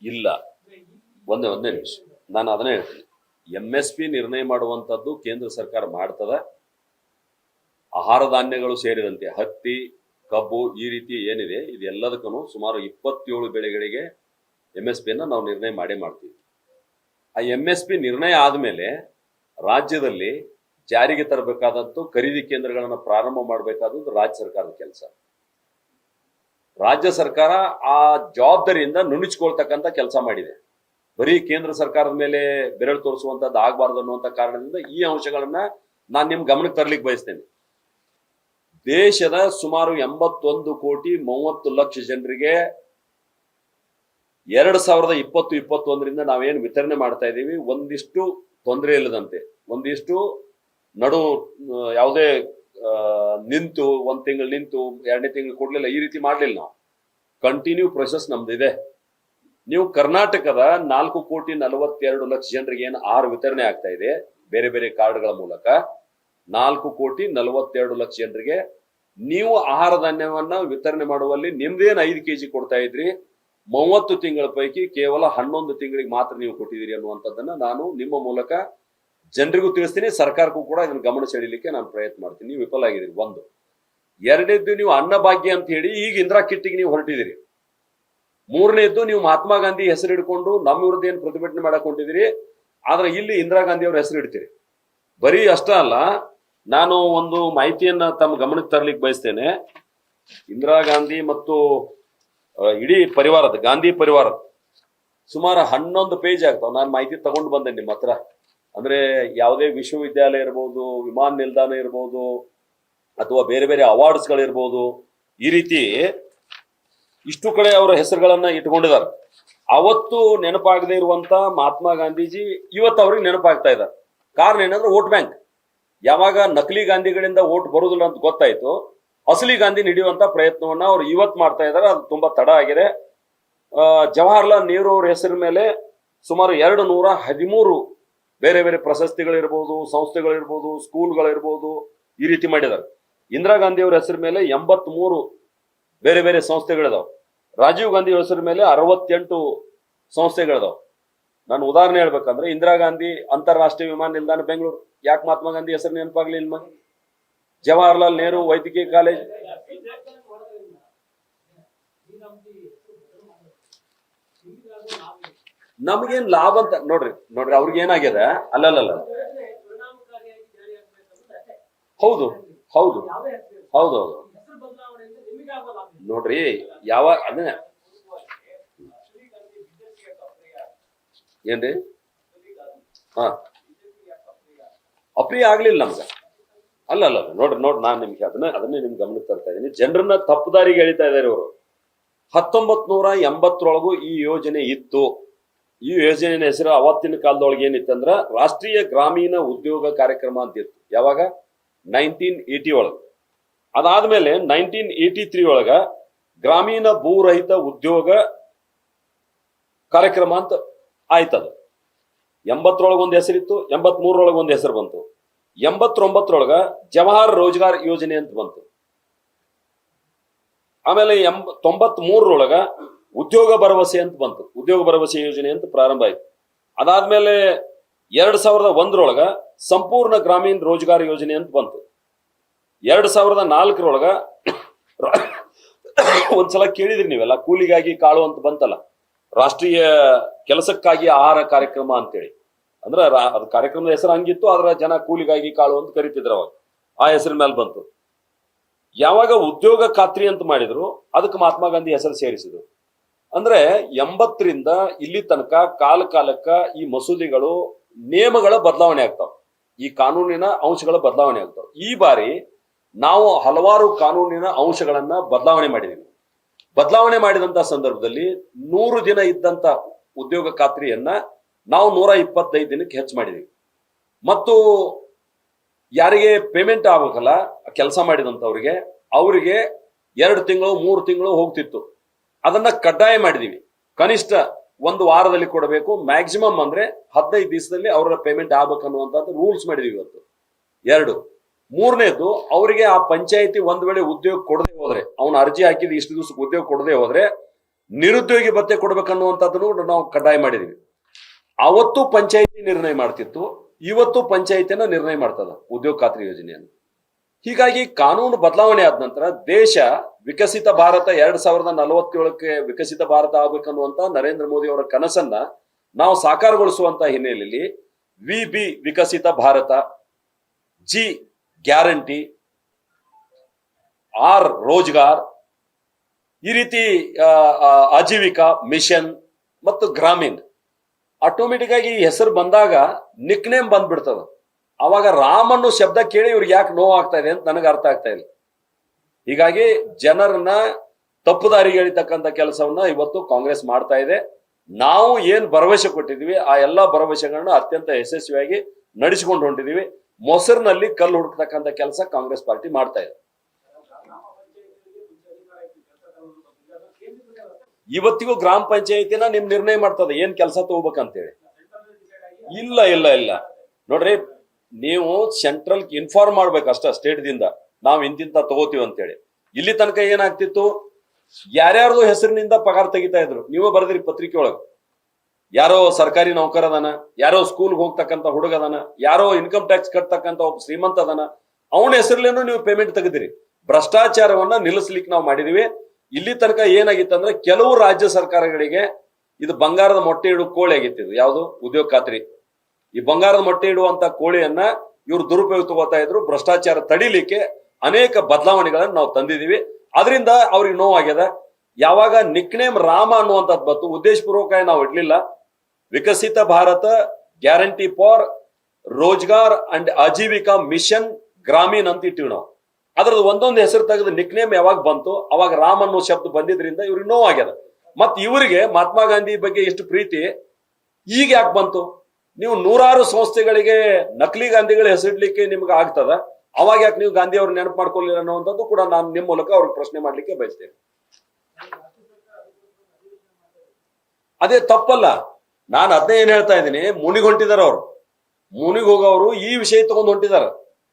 ಇಲ್ಲ, ಒಂದೇ ನಿಮಿಷ, ನಾನು ಅದನ್ನೇ ಹೇಳ್ತೀನಿ. MSP ನಿರ್ಣಯ ಮಾಡುವಂತದ್ದು ಕೇಂದ್ರ ಸರ್ಕಾರ ಮಾಡ್ತದ. ಆಹಾರ ಧಾನ್ಯಗಳು ಸೇರಿದಂತೆ ಹತ್ತಿ, ಕಬ್ಬು ಈ ರೀತಿ ಏನಿದೆ ಇದೆಲ್ಲದಕ್ಕೂ ಸುಮಾರು 27 ಬೆಳೆಗಳಿಗೆ MSP ನಾವು ನಿರ್ಣಯ ಮಾಡ್ತೀವಿ. ಆ MSP ನಿರ್ಣಯ ಆದ್ಮೇಲೆ ರಾಜ್ಯದಲ್ಲಿ ಜಾರಿಗೆ ತರಬೇಕಾದಂತೂ ಖರೀದಿ ಕೇಂದ್ರಗಳನ್ನು ಪ್ರಾರಂಭ ಮಾಡಬೇಕಾದದ್ದು ರಾಜ್ಯ ಸರ್ಕಾರದ ಕೆಲಸ. ರಾಜ್ಯ ಸರ್ಕಾರ ಆ ಜವಾಬ್ದಾರಿಯಿಂದ ನುಣುಚಿಕೊಳ್ತಕ್ಕಂಥ ಕೆಲಸ ಮಾಡಿದೆ. ಬರೀ ಕೇಂದ್ರ ಸರ್ಕಾರದ ಮೇಲೆ ಬೆರಳು ತೋರಿಸುವಂತದ್ದು ಆಗಬಾರ್ದು ಅನ್ನುವಂಥ ಕಾರಣದಿಂದ ಈ ಅಂಶಗಳನ್ನ ನಾನು ನಿಮ್ ಗಮನಕ್ಕೆ ತರಲಿಕ್ಕೆ ಬಯಸ್ತೇನೆ. ದೇಶದ ಸುಮಾರು 81,30,00,000 ಜನರಿಗೆ 2020-21ರಿಂದ ನಾವೇನು ವಿತರಣೆ ಮಾಡ್ತಾ ಇದ್ದೀವಿ, ಒಂದಿಷ್ಟು ತೊಂದರೆ ಇಲ್ಲದಂತೆ, ಒಂದಿಷ್ಟು ನಡು ಯಾವುದೇ ನಿಂತು 1 ತಿಂಗಳು ನಿಂತು 2ನೇ ತಿಂಗಳು ಕೊಡ್ಲಿಲ್ಲ, ಈ ರೀತಿ ಮಾಡ್ಲಿಲ್ಲ. ನಾವು ಕಂಟಿನ್ಯೂ ಪ್ರೊಸೆಸ್ ನಮ್ದಿದೆ. ನೀವು ಕರ್ನಾಟಕದ 4,42,00,000 ಜನರಿಗೆ ಏನು ಆಹಾರ ವಿತರಣೆ ಆಗ್ತಾ ಇದೆ ಬೇರೆ ಬೇರೆ ಕಾರ್ಡ್ಗಳ ಮೂಲಕ, 4,42,00,000 ಜನರಿಗೆ ನೀವು ಆಹಾರ ಧಾನ್ಯವನ್ನ ವಿತರಣೆ ಮಾಡುವಲ್ಲಿ ನಿಮ್ದೇನು 5 kg ಕೊಡ್ತಾ ಇದ್ರಿ, 30 ತಿಂಗಳ ಪೈಕಿ ಕೇವಲ 11 ತಿಂಗಳಿಗೆ ಮಾತ್ರ ನೀವು ಕೊಟ್ಟಿದ್ದೀರಿ ಅನ್ನುವಂಥದ್ದನ್ನ ನಾನು ನಿಮ್ಮ ಮೂಲಕ ಜನರಿಗೂ ತಿಳಿಸ್ತೀನಿ, ಸರ್ಕಾರಕ್ಕೂ ಕೂಡ ಇದನ್ನು ಗಮನ ಸೆಳೀಲಿಕ್ಕೆ ನಾನು ಪ್ರಯತ್ನ ಮಾಡ್ತೀನಿ. ನೀವು ವಿಫಲ ಆಗಿದ್ದೀರಿ. 1. 2ನೇದ್ದು, ನೀವು ಅನ್ನಭಾಗ್ಯ ಅಂತ ಹೇಳಿ ಈಗ ಇಂದಿರಾ ಕಿಟ್ಟಿಗೆ ನೀವು ಹೊರಟಿದ್ದೀರಿ. 3ನೇದ್ದು, ನೀವು ಮಹಾತ್ಮ ಗಾಂಧಿ ಹೆಸರು ಹಿಡ್ಕೊಂಡು ನಮ್ಮ ವಿರುದ್ಧ ಏನು ಪ್ರತಿಭಟನೆ ಮಾಡಕ್ ಹೊಂಟಿದ್ದೀರಿ, ಆದ್ರೆ ಇಲ್ಲಿ ಇಂದಿರಾ ಗಾಂಧಿ ಅವ್ರ ಹೆಸರು ಇಡ್ತೀರಿ. ಬರೀ ಅಷ್ಟ ಅಲ್ಲ, ನಾನು ಒಂದು ಮಾಹಿತಿಯನ್ನ ತಮ್ಮ ಗಮನಕ್ಕೆ ತರಲಿಕ್ಕೆ ಬಯಸ್ತೇನೆ. ಇಂದಿರಾ ಗಾಂಧಿ ಮತ್ತು ಇಡೀ ಪರಿವಾರದ ಗಾಂಧಿ ಪರಿವಾರದ ಸುಮಾರು 11 ಪೇಜ್ ಆಗ್ತಾವ. ನಾನು ಮಾಹಿತಿ ತಗೊಂಡು ಬಂದೆ ನಿಮ್ಮ ಹತ್ರ. ಅಂದ್ರೆ ಯಾವುದೇ ವಿಶ್ವವಿದ್ಯಾಲಯ ಇರ್ಬೋದು, ವಿಮಾನ ನಿಲ್ದಾಣ ಇರ್ಬೋದು, ಅಥವಾ ಬೇರೆ ಬೇರೆ ಅವಾರ್ಡ್ಸ್ಗಳಿರ್ಬೋದು, ಈ ರೀತಿ ಇಷ್ಟು ಕಡೆ ಅವರ ಹೆಸರುಗಳನ್ನ ಇಟ್ಕೊಂಡಿದ್ದಾರೆ. ಅವತ್ತು ನೆನಪಾಗದೆ ಇರುವಂತ ಮಹಾತ್ಮ ಗಾಂಧೀಜಿ ಇವತ್ತು ಅವ್ರಿಗೆ ನೆನಪಾಗ್ತಾ ಇದ್ದಾರೆ. ಕಾರಣ ಏನಂದ್ರೆ ವೋಟ್ ಬ್ಯಾಂಕ್. ಯಾವಾಗ ನಕಲಿ ಗಾಂಧಿಗಳಿಂದ ವೋಟ್ ಬರುದಿಲ್ಲ ಅಂತ ಗೊತ್ತಾಯ್ತು, ಅಸಲಿ ಗಾಂಧಿ ಹಿಡಿಯುವಂತ ಪ್ರಯತ್ನವನ್ನ ಅವ್ರು ಇವತ್ತು ಮಾಡ್ತಾ ಇದ್ದಾರೆ. ಅದು ತುಂಬಾ ತಡ ಆಗಿದೆ. ಜವಾಹರ್ಲಾಲ್ ನೆಹರು ಅವ್ರ ಹೆಸರ ಮೇಲೆ ಸುಮಾರು 213 ಬೇರೆ ಬೇರೆ ಪ್ರಶಸ್ತಿಗಳಿರ್ಬೋದು, ಸಂಸ್ಥೆಗಳಿರ್ಬೋದು, ಸ್ಕೂಲ್ಗಳಿರ್ಬೋದು, ಈ ರೀತಿ ಮಾಡಿದ್ದಾರೆ. ಇಂದಿರಾ ಗಾಂಧಿ ಅವ್ರ ಹೆಸರ ಮೇಲೆ 83 ಬೇರೆ ಬೇರೆ ಸಂಸ್ಥೆಗಳಿದಾವೆ. ರಾಜೀವ್ ಗಾಂಧಿ ಹೆಸರ ಮೇಲೆ 68 ಸಂಸ್ಥೆಗಳಿದಾವೆ. ನಾನು ಉದಾಹರಣೆ ಹೇಳ್ಬೇಕಂದ್ರೆ, ಇಂದಿರಾ ಗಾಂಧಿ ಅಂತಾರಾಷ್ಟ್ರೀಯ ವಿಮಾನ ನಿಲ್ದಾಣ ಬೆಂಗಳೂರು, ಯಾಕೆ ಮಹಾತ್ಮ ಗಾಂಧಿ ಹೆಸರು ನೆನಪಾಗ್ಲಿಲ್ಲ? ಜವಾಹರ್ಲಾಲ್ ನೆಹರು ವೈದ್ಯಕೀಯ ಕಾಲೇಜ್, ನಮಗೇನ್ ಲಾಭ ಅಂತ ನೋಡ್ರಿ ಅವ್ರಿಗೆ ಏನಾಗಿದೆ. ಅಲ್ಲಲ್ಲ, ಹೌದು ಹೌದು ಹೌದೌದು ನೋಡ್ರಿ, ಯಾವ ಅದನ್ನ ಏನ್ರಿ ಅಪ್ರಿಯ ಆಗ್ಲಿಲ್ಲ ನಮ್ಗ. ಅಲ್ಲಲ್ಲ ನೋಡ್ರಿ ನಾನು ನಿಮ್ಗೆ ಅದನ್ನೇ ನಿಮ್ಗೆ ಗಮನಕ್ಕೆ ತರ್ತಾ ಇದ್ದೀನಿ. ಜನರನ್ನ ತಪ್ಪುದಾರಿಗೆ ಎಳಿತಾ ಇದ್ದಾರೆ ಇವರು. 1980 ಈ ಯೋಜನೆ ಇತ್ತು. ಈ ಯೋಜನೆ ಹೆಸರು ಅವತ್ತಿನ ಕಾಲದೊಳಗೆ ಏನಿತ್ತಂದ್ರ ರಾಷ್ಟ್ರೀಯ ಗ್ರಾಮೀಣ ಉದ್ಯೋಗ ಕಾರ್ಯಕ್ರಮ ಅಂತ ಇತ್ತು. ಯಾವಾಗ? 1980 ಒಳಗೆ. ಅದಾದ್ಮೇಲೆ 1983 ಒಳಗ ಗ್ರಾಮೀಣ ಭೂರಹಿತ ಉದ್ಯೋಗ ಕಾರ್ಯಕ್ರಮ ಅಂತ ಆಯ್ತದ. 80 ಒಂದು ಹೆಸರಿತ್ತು, 83 ಒಂದು ಹೆಸರು ಬಂತು. 89 ಜವಾಹರ್ ರೋಜ್ಗಾರ್ ಯೋಜನೆ ಅಂತ ಬಂತು. ಆಮೇಲೆ 93 ಉದ್ಯೋಗ ಭರವಸೆ ಅಂತ ಬಂತು. ಉದ್ಯೋಗ ಭರವಸೆ ಯೋಜನೆ ಅಂತ ಪ್ರಾರಂಭ ಆಯ್ತು. ಅದಾದ್ಮೇಲೆ 2001 ಸಂಪೂರ್ಣ ಗ್ರಾಮೀಣ ರೋಜ್ಗಾರ್ ಯೋಜನೆ ಅಂತ ಬಂತು. 2004 ಒಂದ್ಸಲ ಕೇಳಿದ್ರಿ ನೀವೆಲ್ಲ, ಕೂಲಿಗಾಗಿ ಕಾಳು ಅಂತ ಬಂತಲ್ಲ, ರಾಷ್ಟ್ರೀಯ ಕೆಲಸಕ್ಕಾಗಿ ಆಹಾರ ಕಾರ್ಯಕ್ರಮ ಅಂತೇಳಿ. ಅಂದ್ರೆ ಅದು ಕಾರ್ಯಕ್ರಮದ ಹೆಸರು ಹಂಗಿತ್ತು, ಆದ್ರ ಜನ ಕೂಲಿಗಾಗಿ ಕಾಳು ಅಂತ ಕರಿತಿದ್ರು. ಅವಾಗ ಆ ಹೆಸರಿನ ಮೇಲೆ ಬಂತು. ಯಾವಾಗ ಉದ್ಯೋಗ ಖಾತ್ರಿ ಅಂತ ಮಾಡಿದ್ರು, ಅದಕ್ಕೆ ಮಹಾತ್ಮ ಗಾಂಧಿ ಹೆಸರು ಸೇರಿಸಿದ್ರು. ಅಂದ್ರೆ 80ರಿಂದ ಇಲ್ಲಿ ತನಕ ಕಾಲಕ್ಕ ಈ ಮಸೂದೆಗಳು, ನಿಯಮಗಳ ಬದಲಾವಣೆ ಆಗ್ತಾವ, ಈ ಕಾನೂನಿನ ಅಂಶಗಳ ಬದಲಾವಣೆ ಆಗ್ತಾವ. ಈ ಬಾರಿ ನಾವು ಹಲವಾರು ಕಾನೂನಿನ ಅಂಶಗಳನ್ನ ಬದಲಾವಣೆ ಮಾಡಿದೀವಿ. ಬದಲಾವಣೆ ಮಾಡಿದಂತ ಸಂದರ್ಭದಲ್ಲಿ 100 ದಿನ ಇದ್ದಂತ ಉದ್ಯೋಗ ಖಾತ್ರಿಯನ್ನ ನಾವು 125 ದಿನಕ್ಕೆ ಹೆಚ್ಚು ಮಾಡಿದೀವಿ. ಮತ್ತು ಯಾರಿಗೆ ಪೇಮೆಂಟ್ ಆಗ್ಬೇಕಲ್ಲ ಕೆಲಸ ಮಾಡಿದಂಥವ್ರಿಗೆ, ಅವರಿಗೆ 2 ತಿಂಗಳು 3 ತಿಂಗಳು ಹೋಗ್ತಿತ್ತು. ಅದನ್ನ ಕಡ್ಡಾಯ ಮಾಡಿದೀವಿ. ಕನಿಷ್ಠ 1 ವಾರದಲ್ಲಿ ಕೊಡಬೇಕು, ಮ್ಯಾಕ್ಸಿಮಮ್ ಅಂದ್ರೆ 15 ದಿವಸದಲ್ಲಿ ಅವರ ಪೇಮೆಂಟ್ ಆಗ್ಬೇಕನ್ನುವಂಥದ್ದು ರೂಲ್ಸ್ ಮಾಡಿದೀವಿ ಇವತ್ತು. 2 ಮೂರನೇದು ಅವರಿಗೆ ಆ ಪಂಚಾಯಿತಿ ಒಂದ್ ವೇಳೆ ಉದ್ಯೋಗ ಕೊಡದೆ ಹೋದ್ರೆ, ಅವನ ಅರ್ಜಿ ಹಾಕಿದ ಇಷ್ಟು ದಿವಸಕ್ಕೆ ಉದ್ಯೋಗ ಕೊಡದೆ ಹೋದ್ರೆ ನಿರುದ್ಯೋಗಿ ಭತ್ಯೆ ಕೊಡ್ಬೇಕನ್ನುವಂಥದ್ದನ್ನು ನಾವು ಕಡ್ಡಾಯ ಮಾಡಿದೀವಿ. ಅವತ್ತು ಪಂಚಾಯಿತಿ ನಿರ್ಣಯ ಮಾಡ್ತಿತ್ತು, ಇವತ್ತು ಪಂಚಾಯಿತಿನ ನಿರ್ಣಯ ಮಾಡ್ತದ ಉದ್ಯೋಗ ಖಾತ್ರಿ ಯೋಜನೆಯನ್ನು. ಹೀಗಾಗಿ ಕಾನೂನು ಬದಲಾವಣೆ ಆದ ನಂತರ ದೇಶ ವಿಕಸಿತ ಭಾರತ 2047ಕ್ಕೆ ವಿಕಸಿತ ಭಾರತ ಆಗ್ಬೇಕನ್ನುವಂತ ನರೇಂದ್ರ ಮೋದಿ ಅವರ ಕನಸನ್ನ ನಾವು ಸಾಕಾರಗೊಳಿಸುವಂತ ಹಿನ್ನೆಲೆಯಲ್ಲಿ VB Viksit Bharat, G guarantee, R Rozgar, ಈ ರೀತಿ ಆಜೀವಿಕಾ ಮಿಷನ್ ಮತ್ತು ಗ್ರಾಮೀಣ್ ಆಟೋಮೆಟಿಕ್ ಆಗಿ ಹೆಸರು ಬಂದಾಗ ನಿಕ್ ನೇಮ್ ಬಂದ್ಬಿಡ್ತದ. ಅವಾಗ ರಾಮ್ ಅನ್ನೋ ಶಬ್ದ ಕೇಳಿ ಇವ್ರಿಗೆ ಯಾಕೆ ನೋವು ಆಗ್ತಾ ಇದೆ ಅಂತ ನನಗೆ ಅರ್ಥ ಆಗ್ತಾ ಇಲ್ಲ. ಹೀಗಾಗಿ ಜನರನ್ನ ತಪ್ಪುದಾರಿಗೆ ಎಳಿತಕ್ಕಂಥ ಕೆಲಸವನ್ನ ಇವತ್ತು ಕಾಂಗ್ರೆಸ್ ಮಾಡ್ತಾ ಇದೆ. ನಾವು ಏನ್ ಭರವಸೆ ಕೊಟ್ಟಿದ್ವಿ ಆ ಎಲ್ಲಾ ಭರವಸೆಗಳನ್ನ ಅತ್ಯಂತ ಯಶಸ್ವಿಯಾಗಿ ನಡೆಸಿಕೊಂಡು ಹೊಂಟಿದೀವಿ. ಮೊಸರಿನಲ್ಲಿ ಕಲ್ಲು ಹುಡುಕ್ತಕ್ಕಂಥ ಕೆಲಸ ಕಾಂಗ್ರೆಸ್ ಪಾರ್ಟಿ ಮಾಡ್ತಾ ಇದೆ. ಇವತ್ತಿಗೂ ಗ್ರಾಮ ಪಂಚಾಯತಿನ ನಿಮ್ ನಿರ್ಣಯ ಮಾಡ್ತದೆ ಏನ್ ಕೆಲಸ ತಗೋಬೇಕಂತೇಳಿ. ಇಲ್ಲ ಇಲ್ಲ ಇಲ್ಲ ನೋಡ್ರಿ, ನೀವು ಸೆಂಟ್ರಲ್ ಇನ್ಫಾರ್ಮ್ ಮಾಡ್ಬೇಕಷ್ಟ ಸ್ಟೇಟ್ ದಿಂದ ನಾವು ಇಂತಿಂತ ತಗೋತೀವಿ ಅಂತೇಳಿ. ಇಲ್ಲಿ ತನಕ ಏನಾಗ್ತಿತ್ತು, ಯಾರ್ಯಾರ್ದು ಹೆಸರಿನಿಂದ ಪಗಾರ ತೆಗಿತಾ ಇದ್ರು. ನೀವೇ ಬರೆದ್ರಿ ಪತ್ರಿಕೆ ಒಳಗೆ, ಯಾರೋ ಸರ್ಕಾರಿ ನೌಕರ ಅದಾನ, ಯಾರೋ ಸ್ಕೂಲ್ಗೆ ಹೋಗ್ತಕ್ಕಂಥ ಹುಡುಗ ಅದಾನ, ಯಾರೋ ಇನ್ಕಮ್ ಟ್ಯಾಕ್ಸ್ ಕಟ್ತಕ್ಕಂಥ ಒಬ್ಬ ಶ್ರೀಮಂತ ಅದಾನ, ಅವನ ಹೆಸರ್ಲೇನು ನೀವು ಪೇಮೆಂಟ್ ತೆಗೆದಿರಿ. ಭ್ರಷ್ಟಾಚಾರವನ್ನ ನಿಲ್ಲಿಸ್ಲಿಕ್ಕೆ ನಾವು ಮಾಡಿದೀವಿ. ಇಲ್ಲಿ ತನಕ ಏನಾಗಿತ್ತಂದ್ರೆ ಕೆಲವು ರಾಜ್ಯ ಸರ್ಕಾರಗಳಿಗೆ ಇದು ಬಂಗಾರದ ಮೊಟ್ಟೆ ಇಡುವ ಕೋಳಿ ಆಗಿತ್ತು. ಯಾವುದು ಉದ್ಯೋಗ ಖಾತ್ರಿ. ಈ ಬಂಗಾರದ ಮೊಟ್ಟೆ ಇಡುವಂತ ಕೋಳಿಯನ್ನ ಇವ್ರು ದುರುಪಯೋಗ ತಗೋತಾ ಇದ್ರು. ಭ್ರಷ್ಟಾಚಾರ ತಡಿಲಿಕ್ಕೆ ಅನೇಕ ಬದಲಾವಣೆಗಳನ್ನ ನಾವು ತಂದಿದೀವಿ. ಅದರಿಂದ ಅವ್ರಿಗೆ ನೋವಾಗ್ಯದ. ಯಾವಾಗ ನಿಕ್ನೇಮ್ ರಾಮ ಅನ್ನುವಂಥದ್ದು ಬಂತು, ಉದ್ದೇಶಪೂರ್ವಕ ನಾವು ಇಡ್ಲಿಲ್ಲ. Viksit Bharat guarantee for Rozgar and Ajeevika mission Gramin ಅಂತ ಇಟ್ಟಿವಿ ನಾವು. ಅದ್ರದ್ದು ಒಂದೊಂದು ಹೆಸರು ತೆಗೆದು ನಿಕ್ನೇಮ್ ಯಾವಾಗ ಬಂತು ಅವಾಗ ರಾಮ್ ಅನ್ನೋ ಶಬ್ದ ಬಂದಿದ್ರಿಂದ ಇವ್ರಿಗೆ ನೋವಾಗ್ಯದ. ಮತ್ ಇವರಿಗೆ ಮಹಾತ್ಮ ಗಾಂಧಿ ಬಗ್ಗೆ ಎಷ್ಟು ಪ್ರೀತಿ ಈಗ ಯಾಕೆ ಬಂತು? ನೀವು ನೂರಾರು ಸಂಸ್ಥೆಗಳಿಗೆ ನಕಲಿ ಗಾಂಧಿಗಳ ಹೆಸರಿಡ್ಲಿಕ್ಕೆ ನಿಮ್ಗೆ ಆಗ್ತದ, ಅವಾಗ ಯಾಕೆ ನೀವು ಗಾಂಧಿ ಅವ್ರ ನೆನಪು ಮಾಡ್ಕೊಳ್ಳಿಲ್ಲ ಅನ್ನುವಂಥದ್ದು ಕೂಡ ನಾನು ನಿಮ್ಮ ಮೂಲಕ ಅವ್ರಿಗೆ ಪ್ರಶ್ನೆ ಮಾಡ್ಲಿಕ್ಕೆ ಬಯಸ್ತೇನೆ. ಅದೇ ತಪ್ಪಲ್ಲ. ನಾನು ಅದನ್ನೇ ಏನ್ ಹೇಳ್ತಾ ಇದ್ದೀನಿ, ಮುನಿಗ್ ಹೊಂಟಿದಾರ ಅವ್ರು. ಮುನಿಗ್ ಹೋಗೋರು ಈ ವಿಷಯ ತಗೊಂಡು ಹೊಂಟಿದಾರ.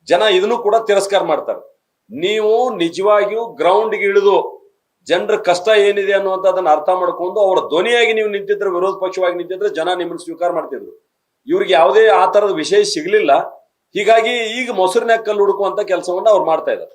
ಜನ ಇದನ್ನು ಕೂಡ ತಿರಸ್ಕಾರ ಮಾಡ್ತಾರೆ. ನೀವು ನಿಜವಾಗಿಯೂ ಗ್ರೌಂಡ್ಗೆ ಇಳಿದು ಜನರ ಕಷ್ಟ ಏನಿದೆ ಅನ್ನುವಂಥದ್ದನ್ನ ಅರ್ಥ ಮಾಡ್ಕೊಂಡು ಅವ್ರ ಧ್ವನಿಯಾಗಿ ನೀವು ನಿಂತಿದ್ರೆ, ವಿರೋಧ ಪಕ್ಷವಾಗಿ ನಿಂತಿದ್ರೆ ಜನ ನಿಮ್ಮನ್ನು ಸ್ವೀಕಾರ ಮಾಡ್ತಿದ್ರು. ಇವ್ರಿಗೆ ಯಾವುದೇ ಆ ತರದ ವಿಷಯ ಸಿಗ್ಲಿಲ್ಲ. ಹೀಗಾಗಿ ಈಗ ಮೊಸರಿನ ಕಲ್ಲು ಹುಡುಕುವಂತ ಕೆಲಸವನ್ನ ಅವ್ರು ಮಾಡ್ತಾ ಇದ್ದಾರೆ.